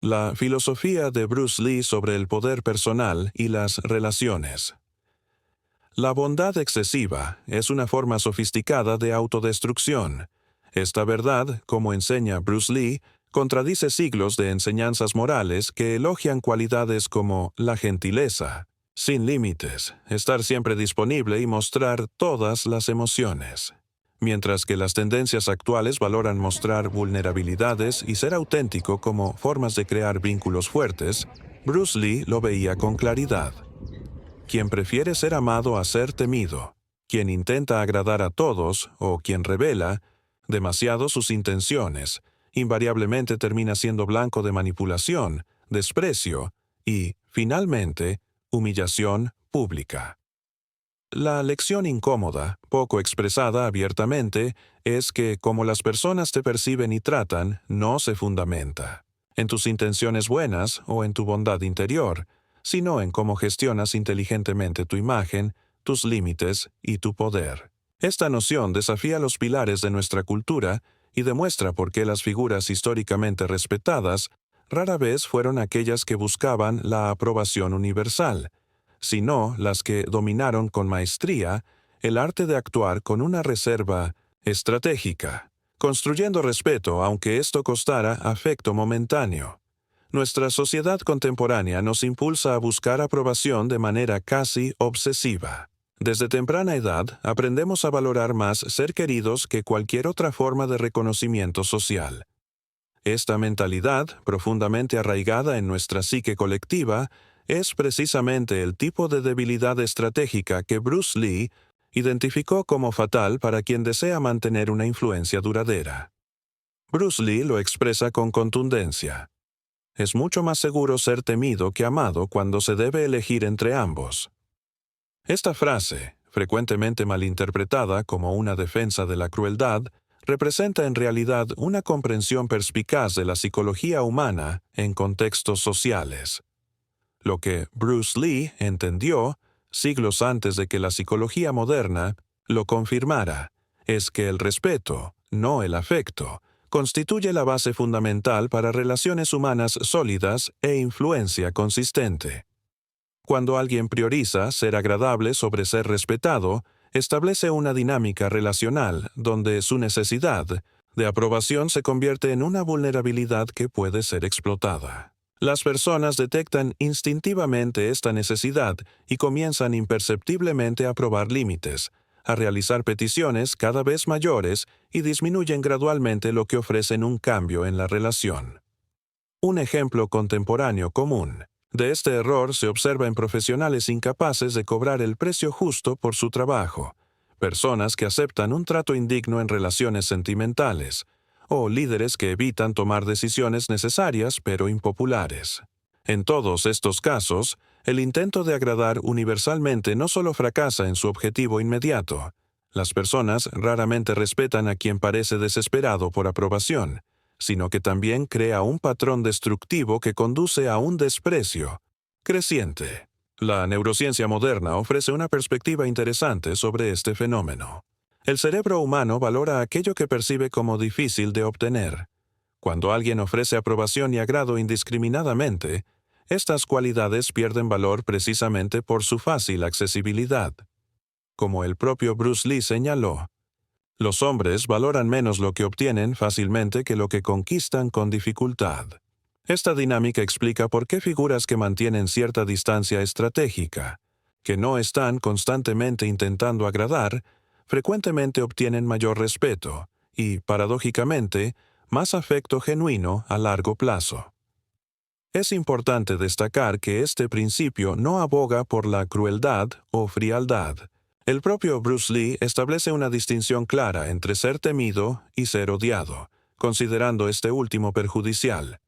La filosofía de Bruce Lee sobre el poder personal y las relaciones. La bondad excesiva es una forma sofisticada de autodestrucción. Esta verdad, como enseña Bruce Lee, contradice siglos de enseñanzas morales que elogian cualidades como la gentileza, sin límites, estar siempre disponible y mostrar todas las emociones. Mientras que las tendencias actuales valoran mostrar vulnerabilidades y ser auténtico como formas de crear vínculos fuertes, Bruce Lee lo veía con claridad. Quien prefiere ser amado a ser temido, quien intenta agradar a todos o quien revela demasiado sus intenciones, invariablemente termina siendo blanco de manipulación, desprecio y, finalmente, humillación pública. La lección incómoda, poco expresada abiertamente, es que como las personas te perciben y tratan, no se fundamenta en tus intenciones buenas o en tu bondad interior, sino en cómo gestionas inteligentemente tu imagen, tus límites y tu poder. Esta noción desafía los pilares de nuestra cultura y demuestra por qué las figuras históricamente respetadas rara vez fueron aquellas que buscaban la aprobación universal, sino las que dominaron con maestría el arte de actuar con una reserva estratégica, construyendo respeto aunque esto costara afecto momentáneo. Nuestra sociedad contemporánea nos impulsa a buscar aprobación de manera casi obsesiva. Desde temprana edad aprendemos a valorar más ser queridos que cualquier otra forma de reconocimiento social. Esta mentalidad, profundamente arraigada en nuestra psique colectiva, es precisamente el tipo de debilidad estratégica que Bruce Lee identificó como fatal para quien desea mantener una influencia duradera. Bruce Lee lo expresa con contundencia. Es mucho más seguro ser temido que amado cuando se debe elegir entre ambos. Esta frase, frecuentemente malinterpretada como una defensa de la crueldad, representa en realidad una comprensión perspicaz de la psicología humana en contextos sociales. Lo que Bruce Lee entendió, siglos antes de que la psicología moderna lo confirmara, es que el respeto, no el afecto, constituye la base fundamental para relaciones humanas sólidas e influencia consistente. Cuando alguien prioriza ser agradable sobre ser respetado, establece una dinámica relacional donde su necesidad de aprobación se convierte en una vulnerabilidad que puede ser explotada. Las personas detectan instintivamente esta necesidad y comienzan imperceptiblemente a probar límites, a realizar peticiones cada vez mayores y disminuyen gradualmente lo que ofrecen un cambio en la relación. Un ejemplo contemporáneo común de este error se observa en profesionales incapaces de cobrar el precio justo por su trabajo, personas que aceptan un trato indigno en relaciones sentimentales, o líderes que evitan tomar decisiones necesarias pero impopulares. En todos estos casos, el intento de agradar universalmente no solo fracasa en su objetivo inmediato. Las personas raramente respetan a quien parece desesperado por aprobación, sino que también crea un patrón destructivo que conduce a un desprecio creciente. La neurociencia moderna ofrece una perspectiva interesante sobre este fenómeno. El cerebro humano valora aquello que percibe como difícil de obtener. Cuando alguien ofrece aprobación y agrado indiscriminadamente, estas cualidades pierden valor precisamente por su fácil accesibilidad. Como el propio Bruce Lee señaló, los hombres valoran menos lo que obtienen fácilmente que lo que conquistan con dificultad. Esta dinámica explica por qué figuras que mantienen cierta distancia estratégica, que no están constantemente intentando agradar, frecuentemente obtienen mayor respeto y, paradójicamente, más afecto genuino a largo plazo. Es importante destacar que este principio no aboga por la crueldad o frialdad. El propio Bruce Lee establece una distinción clara entre ser temido y ser odiado, considerando este último perjudicial.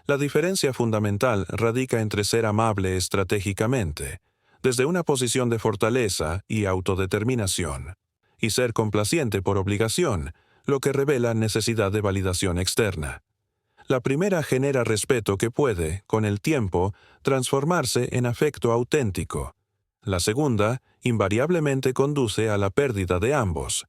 La diferencia fundamental radica entre ser amable estratégicamente, desde una posición de fortaleza y autodeterminación, y ser complaciente por obligación, lo que revela necesidad de validación externa. La primera genera respeto que puede, con el tiempo, transformarse en afecto auténtico. La segunda, invariablemente conduce a la pérdida de ambos.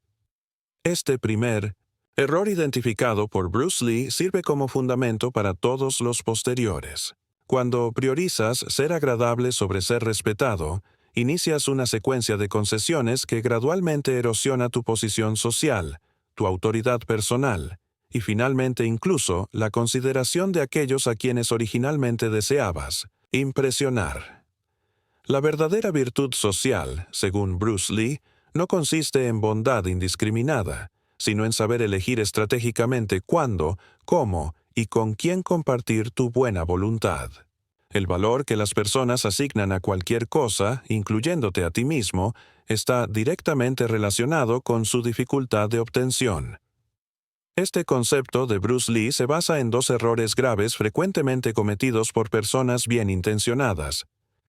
Error identificado por Bruce Lee sirve como fundamento para todos los posteriores. Cuando priorizas ser agradable sobre ser respetado, inicias una secuencia de concesiones que gradualmente erosiona tu posición social, tu autoridad personal, y finalmente incluso la consideración de aquellos a quienes originalmente deseabas impresionar. La verdadera virtud social, según Bruce Lee, no consiste en bondad indiscriminada, sino en saber elegir estratégicamente cuándo, cómo y con quién compartir tu buena voluntad. El valor que las personas asignan a cualquier cosa, incluyéndote a ti mismo, está directamente relacionado con su dificultad de obtención. Este concepto de Bruce Lee se basa en dos errores graves frecuentemente cometidos por personas bien intencionadas: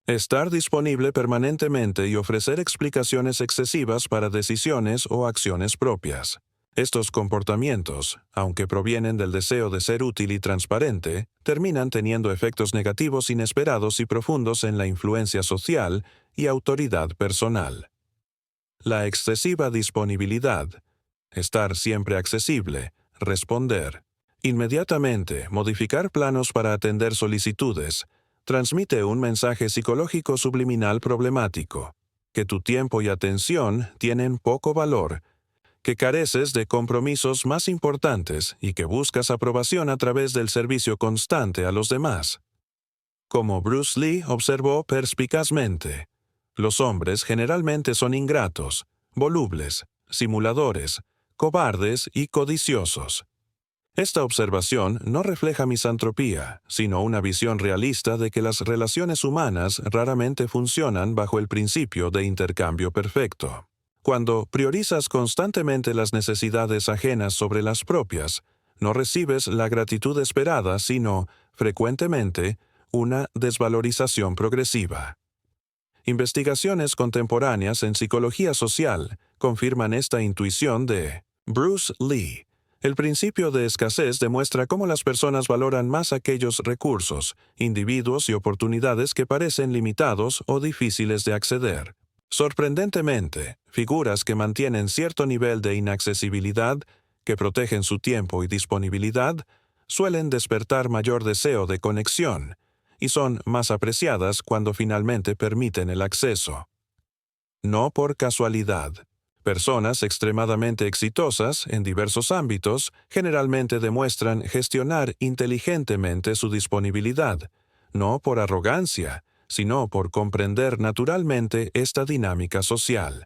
estar disponible permanentemente y ofrecer explicaciones excesivas para decisiones o acciones propias. Estos comportamientos, aunque provienen del deseo de ser útil y transparente, terminan teniendo efectos negativos inesperados y profundos en la influencia social y autoridad personal. La excesiva disponibilidad, estar siempre accesible, responder inmediatamente, modificar planos para atender solicitudes, transmite un mensaje psicológico subliminal problemático: que tu tiempo y atención tienen poco valor, que careces de compromisos más importantes y que buscas aprobación a través del servicio constante a los demás. Como Bruce Lee observó perspicazmente, los hombres generalmente son ingratos, volubles, simuladores, cobardes y codiciosos. Esta observación no refleja misantropía, sino una visión realista de que las relaciones humanas raramente funcionan bajo el principio de intercambio perfecto. Cuando priorizas constantemente las necesidades ajenas sobre las propias, no recibes la gratitud esperada, sino, frecuentemente, una desvalorización progresiva. Investigaciones contemporáneas en psicología social confirman esta intuición de Bruce Lee. El principio de escasez demuestra cómo las personas valoran más aquellos recursos, individuos y oportunidades que parecen limitados o difíciles de acceder. Sorprendentemente, figuras que mantienen cierto nivel de inaccesibilidad, que protegen su tiempo y disponibilidad, suelen despertar mayor deseo de conexión, y son más apreciadas cuando finalmente permiten el acceso. No por casualidad. Personas extremadamente exitosas en diversos ámbitos generalmente demuestran gestionar inteligentemente su disponibilidad, no por arrogancia, sino por comprender naturalmente esta dinámica social.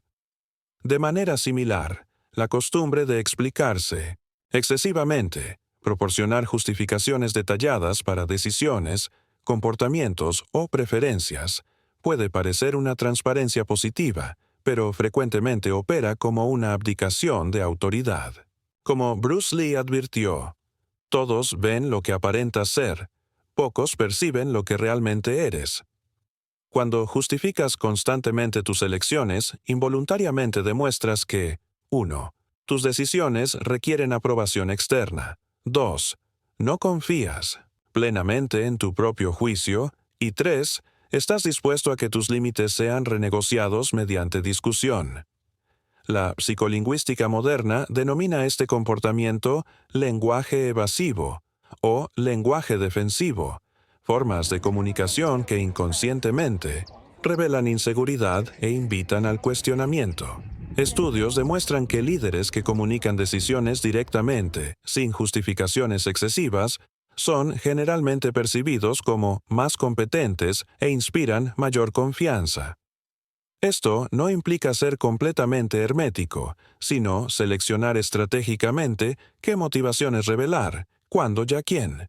De manera similar, la costumbre de explicarse excesivamente, proporcionar justificaciones detalladas para decisiones, comportamientos o preferencias, puede parecer una transparencia positiva, pero frecuentemente opera como una abdicación de autoridad. Como Bruce Lee advirtió, todos ven lo que aparentas ser, pocos perciben lo que realmente eres. Cuando justificas constantemente tus elecciones, involuntariamente demuestras que 1. Tus decisiones requieren aprobación externa. 2. No confías plenamente en tu propio juicio. Y 3. Estás dispuesto a que tus límites sean renegociados mediante discusión. La psicolingüística moderna denomina este comportamiento lenguaje evasivo o lenguaje defensivo, formas de comunicación que inconscientemente revelan inseguridad e invitan al cuestionamiento. Estudios demuestran que líderes que comunican decisiones directamente, sin justificaciones excesivas, son generalmente percibidos como más competentes e inspiran mayor confianza. Esto no implica ser completamente hermético, sino seleccionar estratégicamente qué motivaciones revelar, cuándo y a quién.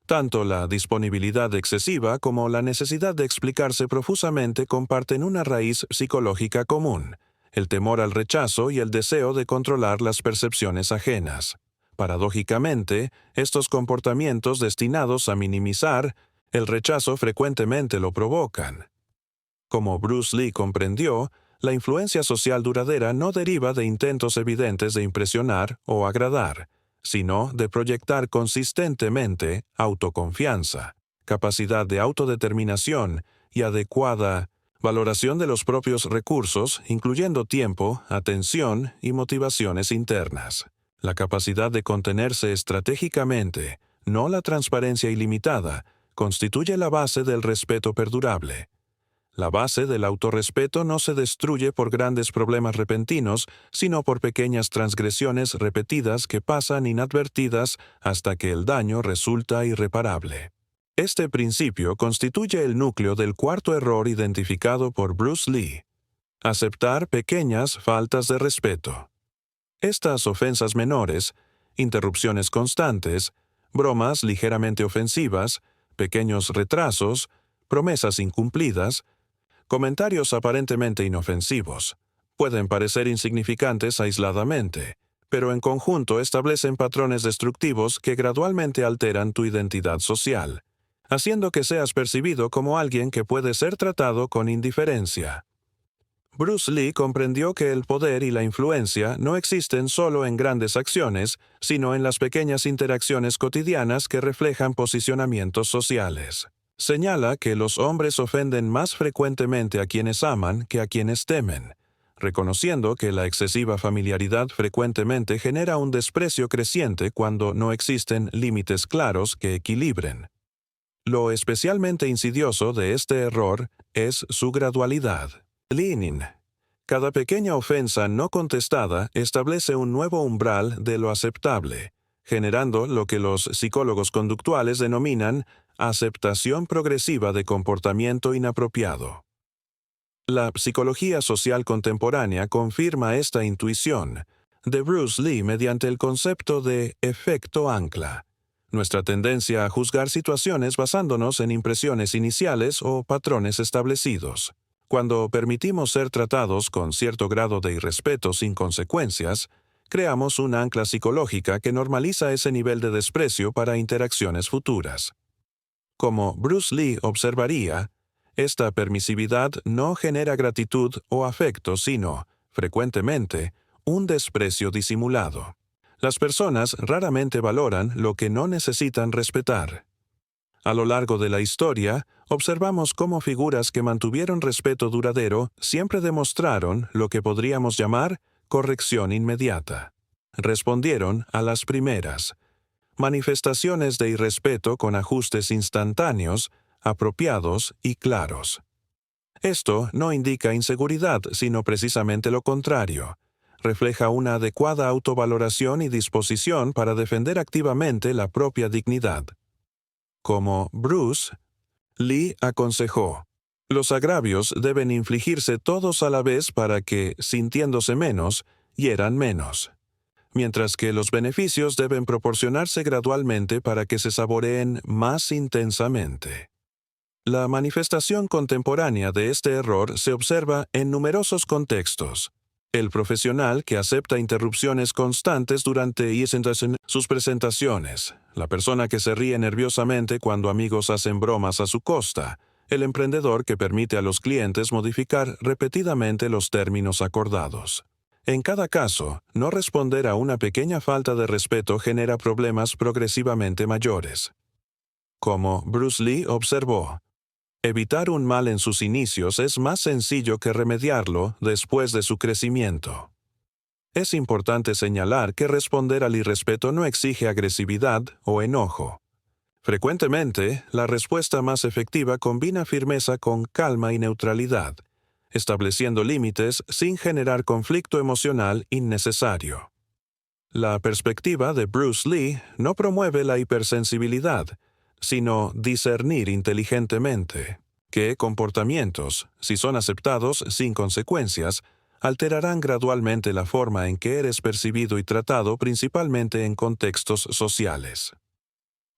Tanto la disponibilidad excesiva como la necesidad de explicarse profusamente comparten una raíz psicológica común: el temor al rechazo y el deseo de controlar las percepciones ajenas. Paradójicamente, estos comportamientos destinados a minimizar el rechazo frecuentemente lo provocan. Como Bruce Lee comprendió, la influencia social duradera no deriva de intentos evidentes de impresionar o agradar, sino de proyectar consistentemente autoconfianza, capacidad de autodeterminación y adecuada valoración de los propios recursos, incluyendo tiempo, atención y motivaciones internas. La capacidad de contenerse estratégicamente, no la transparencia ilimitada, constituye la base del respeto perdurable. La base del autorrespeto no se destruye por grandes problemas repentinos, sino por pequeñas transgresiones repetidas que pasan inadvertidas hasta que el daño resulta irreparable. Este principio constituye el núcleo del cuarto error identificado por Bruce Lee: aceptar pequeñas faltas de respeto. Estas ofensas menores, interrupciones constantes, bromas ligeramente ofensivas, pequeños retrasos, promesas incumplidas, comentarios aparentemente inofensivos, pueden parecer insignificantes aisladamente, pero en conjunto establecen patrones destructivos que gradualmente alteran tu identidad social, haciendo que seas percibido como alguien que puede ser tratado con indiferencia. Bruce Lee comprendió que el poder y la influencia no existen solo en grandes acciones, sino en las pequeñas interacciones cotidianas que reflejan posicionamientos sociales. Señala que los hombres ofenden más frecuentemente a quienes aman que a quienes temen, reconociendo que la excesiva familiaridad frecuentemente genera un desprecio creciente cuando no existen límites claros que equilibren. Lo especialmente insidioso de este error es su gradualidad. Leaning. Cada pequeña ofensa no contestada establece un nuevo umbral de lo aceptable, generando lo que los psicólogos conductuales denominan aceptación progresiva de comportamiento inapropiado. La psicología social contemporánea confirma esta intuición de Bruce Lee mediante el concepto de efecto ancla, nuestra tendencia a juzgar situaciones basándonos en impresiones iniciales o patrones establecidos. Cuando permitimos ser tratados con cierto grado de irrespeto sin consecuencias, creamos una ancla psicológica que normaliza ese nivel de desprecio para interacciones futuras. Como Bruce Lee observaría, esta permisividad no genera gratitud o afecto, sino, frecuentemente, un desprecio disimulado. Las personas raramente valoran lo que no necesitan respetar. A lo largo de la historia, observamos cómo figuras que mantuvieron respeto duradero siempre demostraron lo que podríamos llamar corrección inmediata. Respondieron a las primeras manifestaciones de irrespeto con ajustes instantáneos, apropiados y claros. Esto no indica inseguridad, sino precisamente lo contrario. Refleja una adecuada autovaloración y disposición para defender activamente la propia dignidad. Como Bruce, Lee aconsejó: los agravios deben infligirse todos a la vez para que, sintiéndose menos, hieran menos, mientras que los beneficios deben proporcionarse gradualmente para que se saboreen más intensamente. La manifestación contemporánea de este error se observa en numerosos contextos. El profesional que acepta interrupciones constantes durante sus presentaciones, la persona que se ríe nerviosamente cuando amigos hacen bromas a su costa, el emprendedor que permite a los clientes modificar repetidamente los términos acordados. En cada caso, no responder a una pequeña falta de respeto genera problemas progresivamente mayores. Como Bruce Lee observó, evitar un mal en sus inicios es más sencillo que remediarlo después de su crecimiento. Es importante señalar que responder al irrespeto no exige agresividad o enojo. Frecuentemente, la respuesta más efectiva combina firmeza con calma y neutralidad, estableciendo límites sin generar conflicto emocional innecesario. La perspectiva de Bruce Lee no promueve la hipersensibilidad, sino discernir inteligentemente qué comportamientos, si son aceptados sin consecuencias, alterarán gradualmente la forma en que eres percibido y tratado, principalmente en contextos sociales.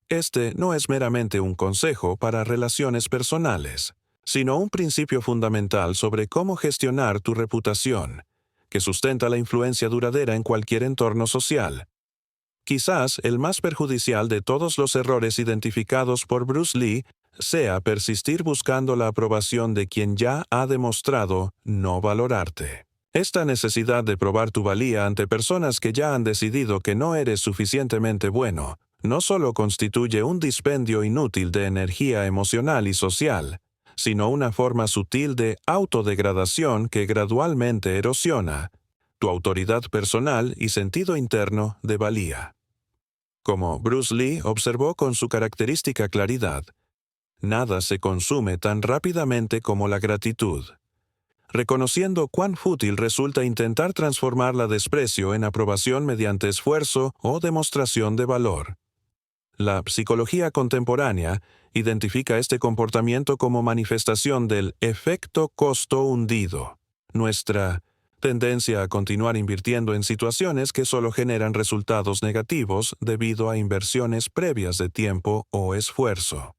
Este no es meramente un consejo para relaciones personales, sino un principio fundamental sobre cómo gestionar tu reputación, que sustenta la influencia duradera en cualquier entorno social. Quizás el más perjudicial de todos los errores identificados por Bruce Lee sea persistir buscando la aprobación de quien ya ha demostrado no valorarte. Esta necesidad de probar tu valía ante personas que ya han decidido que no eres suficientemente bueno, no solo constituye un dispendio inútil de energía emocional y social, sino una forma sutil de autodegradación que gradualmente erosiona, tu autoridad personal y sentido interno de valía. Como Bruce Lee observó con su característica claridad, nada se consume tan rápidamente como la gratitud, reconociendo cuán fútil resulta intentar transformar la desprecio en aprobación mediante esfuerzo o demostración de valor. La psicología contemporánea identifica este comportamiento como manifestación del efecto costo hundido, nuestra tendencia a continuar invirtiendo en situaciones que solo generan resultados negativos debido a inversiones previas de tiempo o esfuerzo.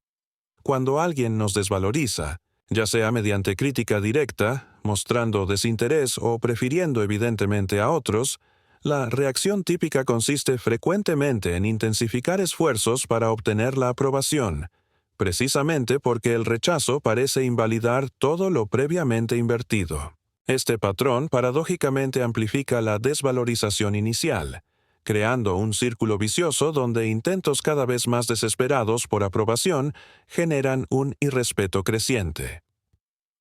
Cuando alguien nos desvaloriza, ya sea mediante crítica directa, mostrando desinterés o prefiriendo evidentemente a otros, la reacción típica consiste frecuentemente en intensificar esfuerzos para obtener la aprobación, precisamente porque el rechazo parece invalidar todo lo previamente invertido. Este patrón paradójicamente amplifica la desvalorización inicial, creando un círculo vicioso donde intentos cada vez más desesperados por aprobación generan un irrespeto creciente.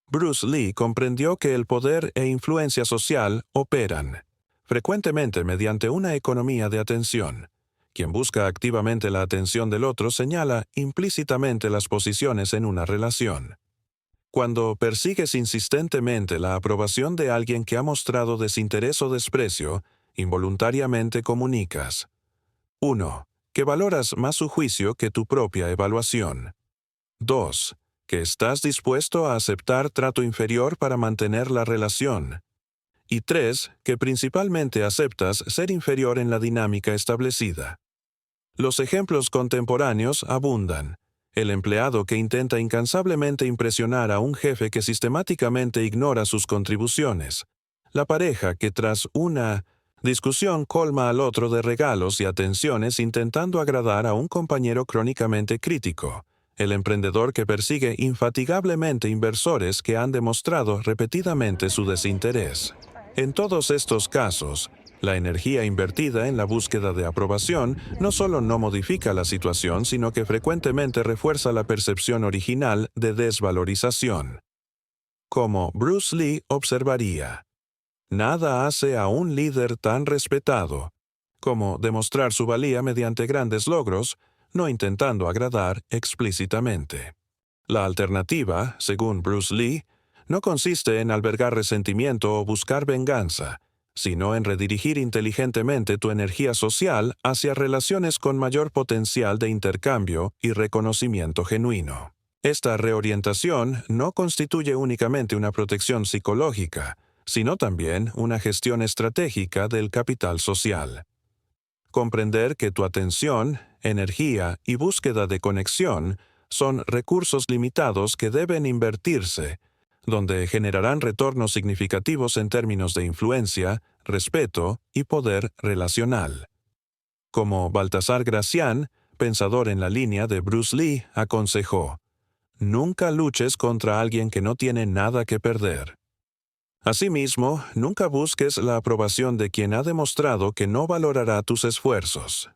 Bruce Lee comprendió que el poder e influencia social operan, frecuentemente mediante una economía de atención. Quien busca activamente la atención del otro señala implícitamente las posiciones en una relación. Cuando persigues insistentemente la aprobación de alguien que ha mostrado desinterés o desprecio, involuntariamente comunicas: 1. Que valoras más su juicio que tu propia evaluación. 2. Que estás dispuesto a aceptar trato inferior para mantener la relación. Y 3. Que principalmente aceptas ser inferior en la dinámica establecida. Los ejemplos contemporáneos abundan. El empleado que intenta incansablemente impresionar a un jefe que sistemáticamente ignora sus contribuciones. La pareja que tras una discusión colma al otro de regalos y atenciones intentando agradar a un compañero crónicamente crítico. El emprendedor que persigue infatigablemente inversores que han demostrado repetidamente su desinterés. En todos estos casos, la energía invertida en la búsqueda de aprobación no solo no modifica la situación, sino que frecuentemente refuerza la percepción original de desvalorización. Como Bruce Lee observaría, nada hace a un líder tan respetado como demostrar su valía mediante grandes logros, no intentando agradar explícitamente. La alternativa, según Bruce Lee, no consiste en albergar resentimiento o buscar venganza, sino en redirigir inteligentemente tu energía social hacia relaciones con mayor potencial de intercambio y reconocimiento genuino. Esta reorientación no constituye únicamente una protección psicológica, sino también una gestión estratégica del capital social. Comprender que tu atención, energía y búsqueda de conexión son recursos limitados que deben invertirse, donde generarán retornos significativos en términos de influencia, respeto y poder relacional. Como Baltasar Gracián, pensador en la línea de Bruce Lee, aconsejó: nunca luches contra alguien que no tiene nada que perder. Asimismo, nunca busques la aprobación de quien ha demostrado que no valorará tus esfuerzos.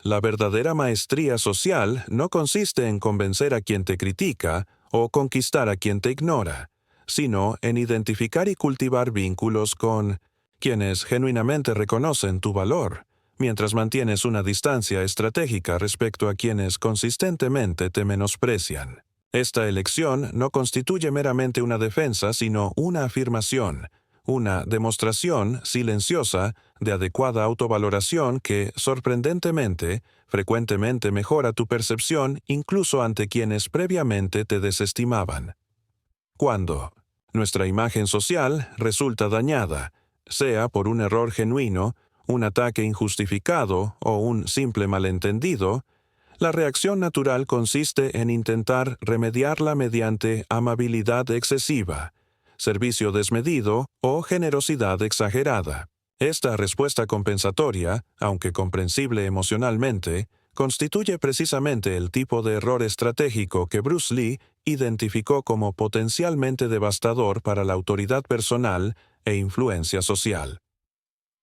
La verdadera maestría social no consiste en convencer a quien te critica o conquistar a quien te ignora, sino en identificar y cultivar vínculos con quienes genuinamente reconocen tu valor, mientras mantienes una distancia estratégica respecto a quienes consistentemente te menosprecian. Esta elección no constituye meramente una defensa, sino una afirmación, una demostración silenciosa de adecuada autovaloración que, sorprendentemente, frecuentemente mejora tu percepción incluso ante quienes previamente te desestimaban. Cuando nuestra imagen social resulta dañada, sea por un error genuino, un ataque injustificado o un simple malentendido, la reacción natural consiste en intentar remediarla mediante amabilidad excesiva, servicio desmedido o generosidad exagerada. Esta respuesta compensatoria, aunque comprensible emocionalmente, constituye precisamente el tipo de error estratégico que Bruce Lee identificó como potencialmente devastador para la autoridad personal e influencia social.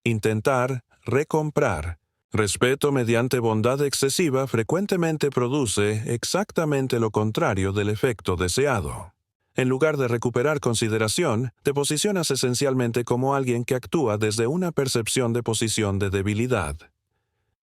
Intentar recomprar. Respeto mediante bondad excesiva frecuentemente produce exactamente lo contrario del efecto deseado. En lugar de recuperar consideración, te posicionas esencialmente como alguien que actúa desde una percepción de posición de debilidad.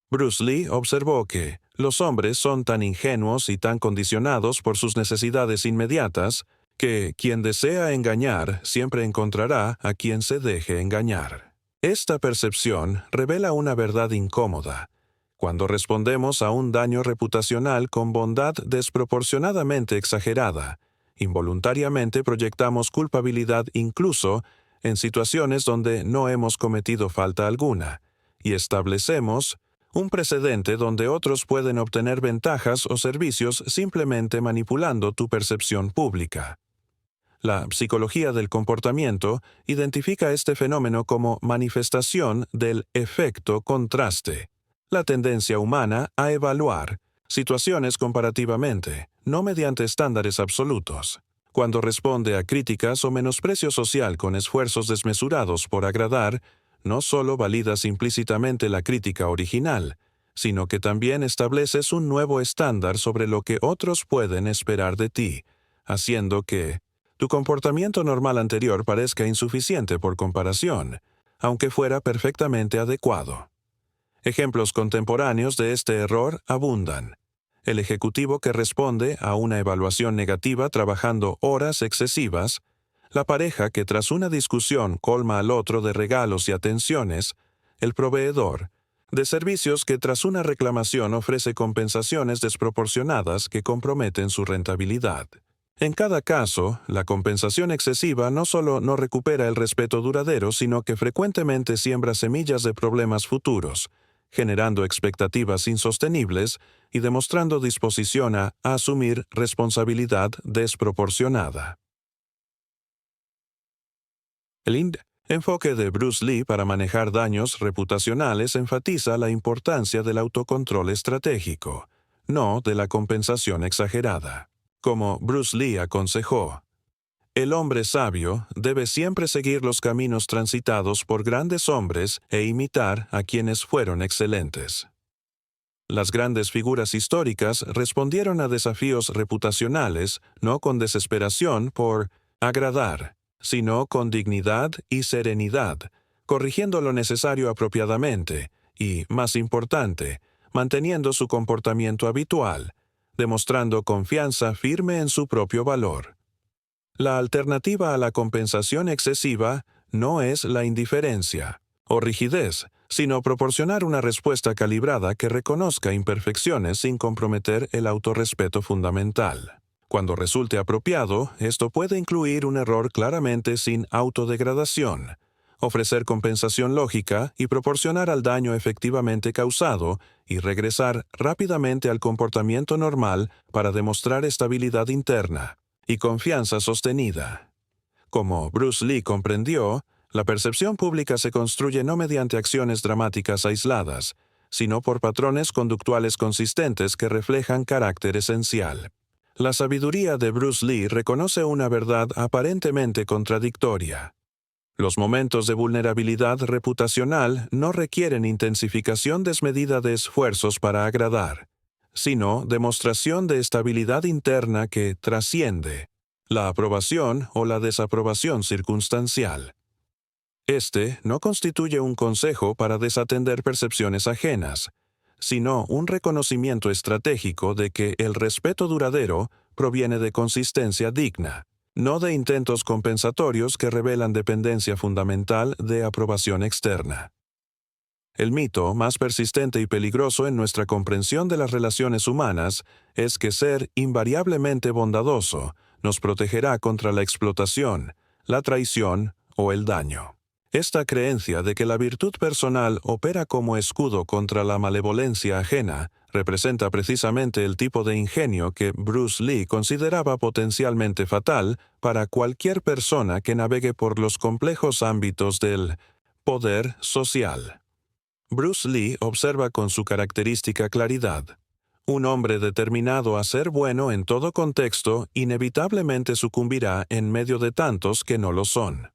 Bruce Lee observó que los hombres son tan ingenuos y tan condicionados por sus necesidades inmediatas que quien desea engañar siempre encontrará a quien se deje engañar. Esta percepción revela una verdad incómoda. Cuando respondemos a un daño reputacional con bondad desproporcionadamente exagerada, involuntariamente proyectamos culpabilidad incluso en situaciones donde no hemos cometido falta alguna, y establecemos un precedente donde otros pueden obtener ventajas o servicios simplemente manipulando tu percepción pública. La psicología del comportamiento identifica este fenómeno como manifestación del efecto contraste, la tendencia humana a evaluar situaciones comparativamente, no mediante estándares absolutos. Cuando responde a críticas o menosprecio social con esfuerzos desmesurados por agradar, no solo validas implícitamente la crítica original, sino que también estableces un nuevo estándar sobre lo que otros pueden esperar de ti, haciendo que tu comportamiento normal anterior parezca insuficiente por comparación, aunque fuera perfectamente adecuado. Ejemplos contemporáneos de este error abundan. El ejecutivo que responde a una evaluación negativa trabajando horas excesivas, la pareja que tras una discusión colma al otro de regalos y atenciones, el proveedor de servicios que tras una reclamación ofrece compensaciones desproporcionadas que comprometen su rentabilidad. En cada caso, la compensación excesiva no solo no recupera el respeto duradero, sino que frecuentemente siembra semillas de problemas futuros, generando expectativas insostenibles y demostrando disposición a asumir responsabilidad desproporcionada. El enfoque de Bruce Lee para manejar daños reputacionales enfatiza la importancia del autocontrol estratégico, no de la compensación exagerada. Como Bruce Lee aconsejó, el hombre sabio debe siempre seguir los caminos transitados por grandes hombres e imitar a quienes fueron excelentes. Las grandes figuras históricas respondieron a desafíos reputacionales no con desesperación por agradar, sino con dignidad y serenidad, corrigiendo lo necesario apropiadamente y, más importante, manteniendo su comportamiento habitual, demostrando confianza firme en su propio valor. La alternativa a la compensación excesiva no es la indiferencia o rigidez, sino proporcionar una respuesta calibrada que reconozca imperfecciones sin comprometer el autorrespeto fundamental. Cuando resulte apropiado, esto puede incluir un error claramente sin autodegradación, ofrecer compensación lógica y proporcionar al daño efectivamente causado y regresar rápidamente al comportamiento normal para demostrar estabilidad interna y confianza sostenida. Como Bruce Lee comprendió, la percepción pública se construye no mediante acciones dramáticas aisladas, sino por patrones conductuales consistentes que reflejan carácter esencial. La sabiduría de Bruce Lee reconoce una verdad aparentemente contradictoria. Los momentos de vulnerabilidad reputacional no requieren intensificación desmedida de esfuerzos para agradar, sino demostración de estabilidad interna que trasciende la aprobación o la desaprobación circunstancial. Este no constituye un consejo para desatender percepciones ajenas, sino un reconocimiento estratégico de que el respeto duradero proviene de consistencia digna, no de intentos compensatorios que revelan dependencia fundamental de aprobación externa. El mito más persistente y peligroso en nuestra comprensión de las relaciones humanas es que ser invariablemente bondadoso nos protegerá contra la explotación, la traición o el daño. Esta creencia de que la virtud personal opera como escudo contra la malevolencia ajena representa precisamente el tipo de ingenio que Bruce Lee consideraba potencialmente fatal para cualquier persona que navegue por los complejos ámbitos del poder social. Bruce Lee observa con su característica claridad: un hombre determinado a ser bueno en todo contexto inevitablemente sucumbirá en medio de tantos que no lo son.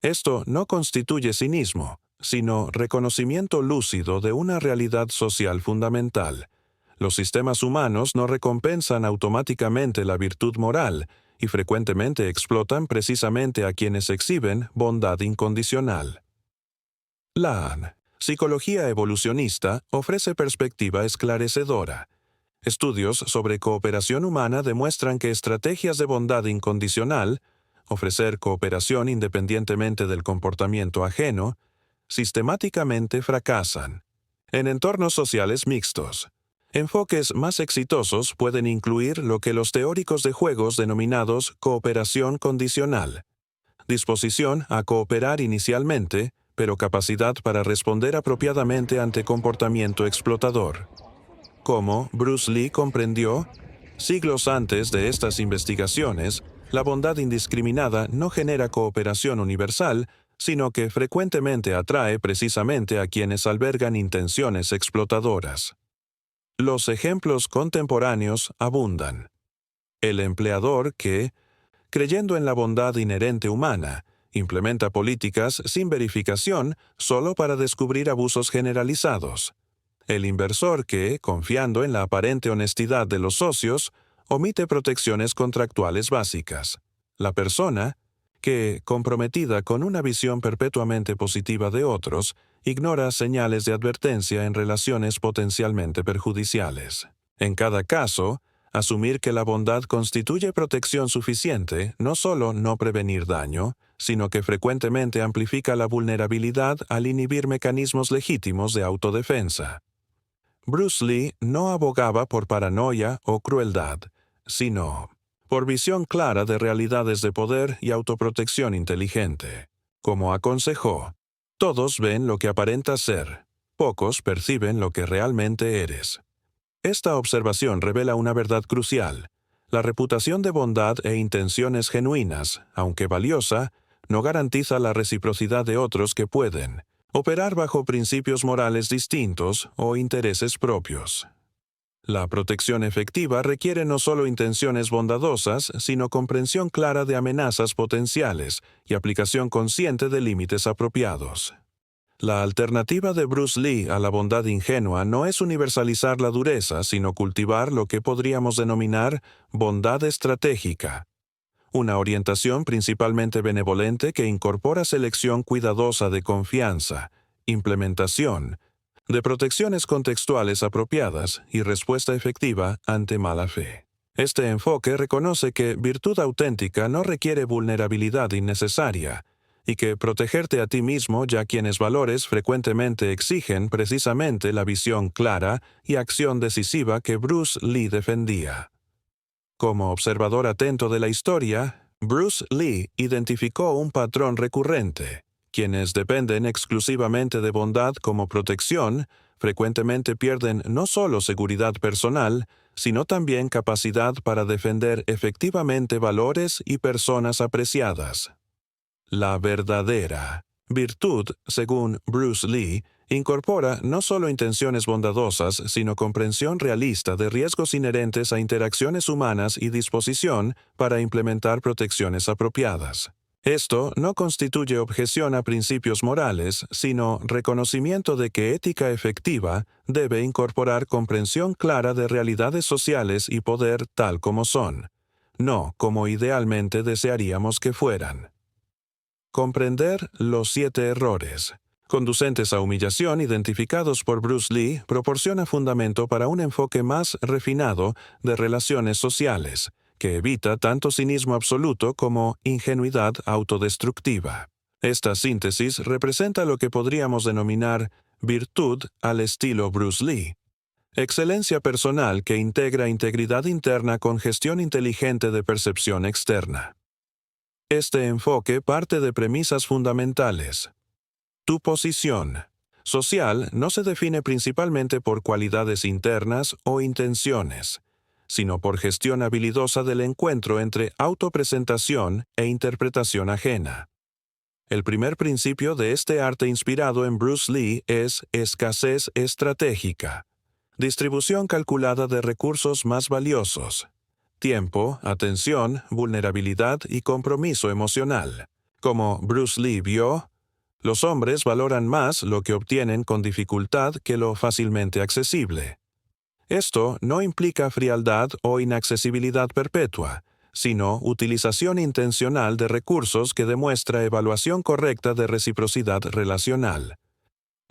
Esto no constituye cinismo, sino reconocimiento lúcido de una realidad social fundamental. Los sistemas humanos no recompensan automáticamente la virtud moral, y frecuentemente explotan precisamente a quienes exhiben bondad incondicional. La psicología evolucionista ofrece perspectiva esclarecedora. Estudios sobre cooperación humana demuestran que estrategias de bondad incondicional, ofrecer cooperación independientemente del comportamiento ajeno, sistemáticamente fracasan. En entornos sociales mixtos, enfoques más exitosos pueden incluir lo que los teóricos de juegos denominados cooperación condicional, disposición a cooperar inicialmente, pero capacidad para responder apropiadamente ante comportamiento explotador. Como Bruce Lee comprendió, siglos antes de estas investigaciones, la bondad indiscriminada no genera cooperación universal, sino que frecuentemente atrae precisamente a quienes albergan intenciones explotadoras. Los ejemplos contemporáneos abundan. El empleador que, creyendo en la bondad inherente humana, implementa políticas sin verificación solo para descubrir abusos generalizados. El inversor que, confiando en la aparente honestidad de los socios, omite protecciones contractuales básicas. La persona que, comprometida con una visión perpetuamente positiva de otros, ignora señales de advertencia en relaciones potencialmente perjudiciales. En cada caso, asumir que la bondad constituye protección suficiente no solo no prevenir daño, sino que frecuentemente amplifica la vulnerabilidad al inhibir mecanismos legítimos de autodefensa. Bruce Lee no abogaba por paranoia o crueldad, sino por visión clara de realidades de poder y autoprotección inteligente. Como aconsejó, todos ven lo que aparentas ser, pocos perciben lo que realmente eres. Esta observación revela una verdad crucial. La reputación de bondad e intenciones genuinas, aunque valiosa, no garantiza la reciprocidad de otros que pueden operar bajo principios morales distintos o intereses propios. La protección efectiva requiere no solo intenciones bondadosas, sino comprensión clara de amenazas potenciales y aplicación consciente de límites apropiados. La alternativa de Bruce Lee a la bondad ingenua no es universalizar la dureza, sino cultivar lo que podríamos denominar bondad estratégica, una orientación principalmente benevolente que incorpora selección cuidadosa de confianza, implementación, de protecciones contextuales apropiadas y respuesta efectiva ante mala fe. Este enfoque reconoce que virtud auténtica no requiere vulnerabilidad innecesaria, y que protegerte a ti mismo ya quienes valores frecuentemente exigen precisamente la visión clara y acción decisiva que Bruce Lee defendía. Como observador atento de la historia, Bruce Lee identificó un patrón recurrente. Quienes dependen exclusivamente de bondad como protección, frecuentemente pierden no solo seguridad personal, sino también capacidad para defender efectivamente valores y personas apreciadas. La verdadera virtud, según Bruce Lee, incorpora no solo intenciones bondadosas, sino comprensión realista de riesgos inherentes a interacciones humanas y disposición para implementar protecciones apropiadas. Esto no constituye objeción a principios morales, sino reconocimiento de que ética efectiva debe incorporar comprensión clara de realidades sociales y poder tal como son, no como idealmente desearíamos que fueran. Comprender los 7 errores conducentes a humillación identificados por Bruce Lee proporciona fundamento para un enfoque más refinado de relaciones sociales, que evita tanto cinismo absoluto como ingenuidad autodestructiva. Esta síntesis representa lo que podríamos denominar virtud al estilo Bruce Lee. Excelencia personal que integra integridad interna con gestión inteligente de percepción externa. Este enfoque parte de premisas fundamentales. Tu posición social no se define principalmente por cualidades internas o intenciones, sino por gestión habilidosa del encuentro entre autopresentación e interpretación ajena. El primer principio de este arte inspirado en Bruce Lee es escasez estratégica, distribución calculada de recursos más valiosos, tiempo, atención, vulnerabilidad y compromiso emocional. Como Bruce Lee vio, los hombres valoran más lo que obtienen con dificultad que lo fácilmente accesible. Esto no implica frialdad o inaccesibilidad perpetua, sino utilización intencional de recursos que demuestra evaluación correcta de reciprocidad relacional.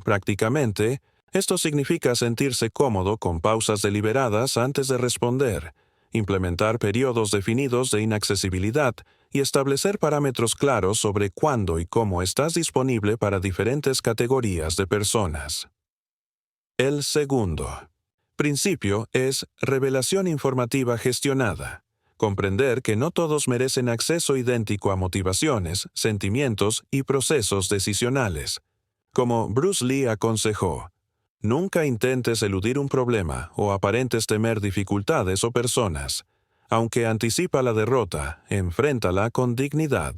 Prácticamente, esto significa sentirse cómodo con pausas deliberadas antes de responder, implementar periodos definidos de inaccesibilidad y establecer parámetros claros sobre cuándo y cómo estás disponible para diferentes categorías de personas. El segundo principio es revelación informativa gestionada. Comprender que no todos merecen acceso idéntico a motivaciones, sentimientos y procesos decisionales. Como Bruce Lee aconsejó, nunca intentes eludir un problema o aparentes temer dificultades o personas. Aunque anticipa la derrota, enfréntala con dignidad.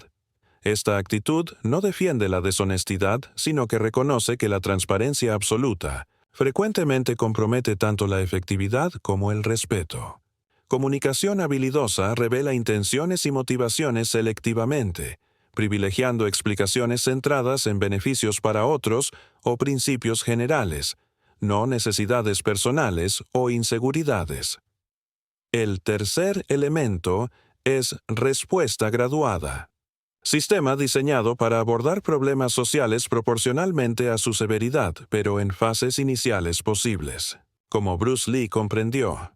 Esta actitud no defiende la deshonestidad, sino que reconoce que la transparencia absoluta frecuentemente compromete tanto la efectividad como el respeto. Comunicación habilidosa revela intenciones y motivaciones selectivamente, privilegiando explicaciones centradas en beneficios para otros o principios generales, no necesidades personales o inseguridades. El tercer elemento es respuesta graduada. Sistema diseñado para abordar problemas sociales proporcionalmente a su severidad, pero en fases iniciales posibles. Como Bruce Lee comprendió,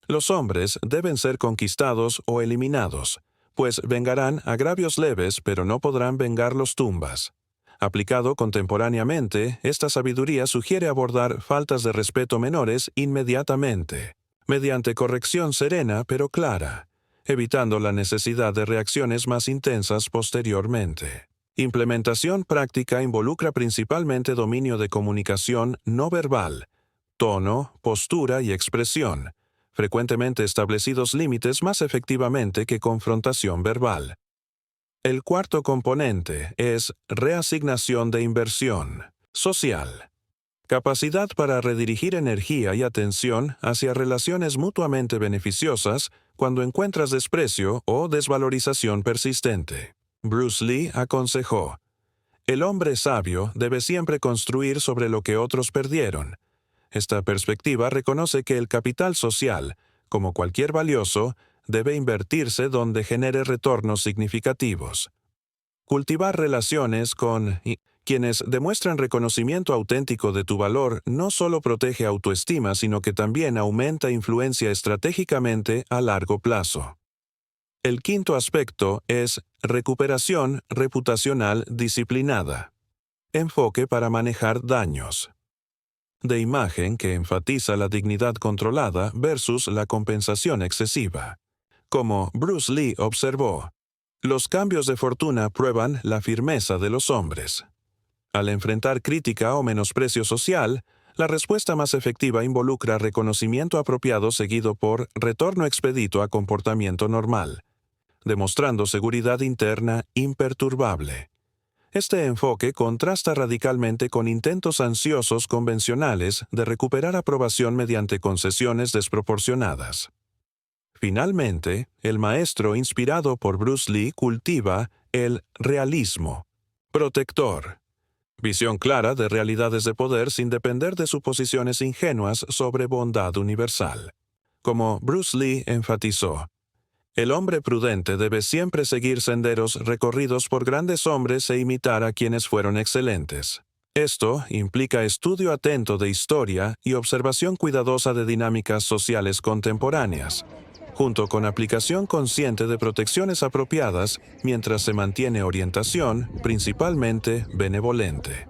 los hombres deben ser conquistados o eliminados, pues vengarán agravios leves pero no podrán vengar los tumbas. Aplicado contemporáneamente, esta sabiduría sugiere abordar faltas de respeto menores inmediatamente, mediante corrección serena pero clara, evitando la necesidad de reacciones más intensas posteriormente. Implementación práctica involucra principalmente dominio de comunicación no verbal, tono, postura y expresión, frecuentemente establecidos límites más efectivamente que confrontación verbal. El cuarto componente es reasignación de inversión social. Capacidad para redirigir energía y atención hacia relaciones mutuamente beneficiosas cuando encuentras desprecio o desvalorización persistente. Bruce Lee aconsejó, el hombre sabio debe siempre construir sobre lo que otros perdieron. Esta perspectiva reconoce que el capital social, como cualquier valioso, debe invertirse donde genere retornos significativos. Cultivar relaciones con quienes demuestran reconocimiento auténtico de tu valor no solo protege autoestima, sino que también aumenta influencia estratégicamente a largo plazo. El quinto aspecto es recuperación reputacional disciplinada. Enfoque para manejar daños. De imagen que enfatiza la dignidad controlada versus la compensación excesiva. Como Bruce Lee observó, los cambios de fortuna prueban la firmeza de los hombres. Al enfrentar crítica o menosprecio social, la respuesta más efectiva involucra reconocimiento apropiado seguido por retorno expedito a comportamiento normal, demostrando seguridad interna imperturbable. Este enfoque contrasta radicalmente con intentos ansiosos convencionales de recuperar aprobación mediante concesiones desproporcionadas. Finalmente, el maestro inspirado por Bruce Lee cultiva el realismo protector. Visión clara de realidades de poder sin depender de suposiciones ingenuas sobre bondad universal. Como Bruce Lee enfatizó, el hombre prudente debe siempre seguir senderos recorridos por grandes hombres e imitar a quienes fueron excelentes. Esto implica estudio atento de historia y observación cuidadosa de dinámicas sociales contemporáneas, junto con aplicación consciente de protecciones apropiadas mientras se mantiene orientación, principalmente benevolente.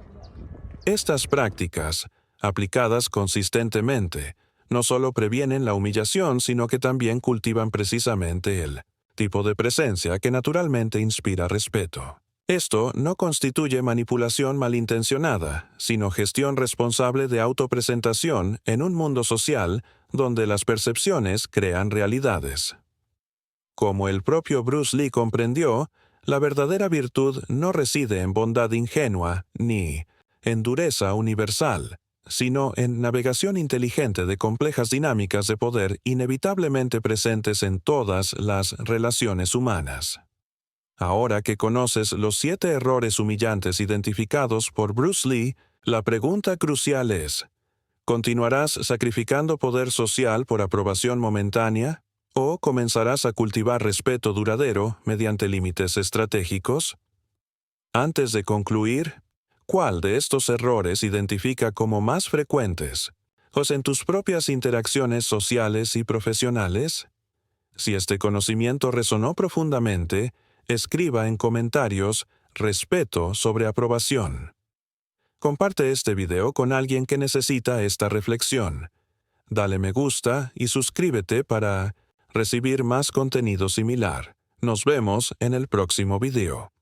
Estas prácticas, aplicadas consistentemente, no solo previenen la humillación, sino que también cultivan precisamente el tipo de presencia que naturalmente inspira respeto. Esto no constituye manipulación malintencionada, sino gestión responsable de autopresentación en un mundo social donde las percepciones crean realidades. Como el propio Bruce Lee comprendió, la verdadera virtud no reside en bondad ingenua ni en dureza universal, sino en navegación inteligente de complejas dinámicas de poder inevitablemente presentes en todas las relaciones humanas. Ahora que conoces los 7 errores humillantes identificados por Bruce Lee, la pregunta crucial es, ¿continuarás sacrificando poder social por aprobación momentánea? ¿O comenzarás a cultivar respeto duradero mediante límites estratégicos? Antes de concluir, ¿cuál de estos errores identifica como más frecuentes, en tus propias interacciones sociales y profesionales? Si este conocimiento resonó profundamente, escriba en comentarios respeto sobre aprobación. Comparte este video con alguien que necesita esta reflexión. Dale me gusta y suscríbete para recibir más contenido similar. Nos vemos en el próximo video.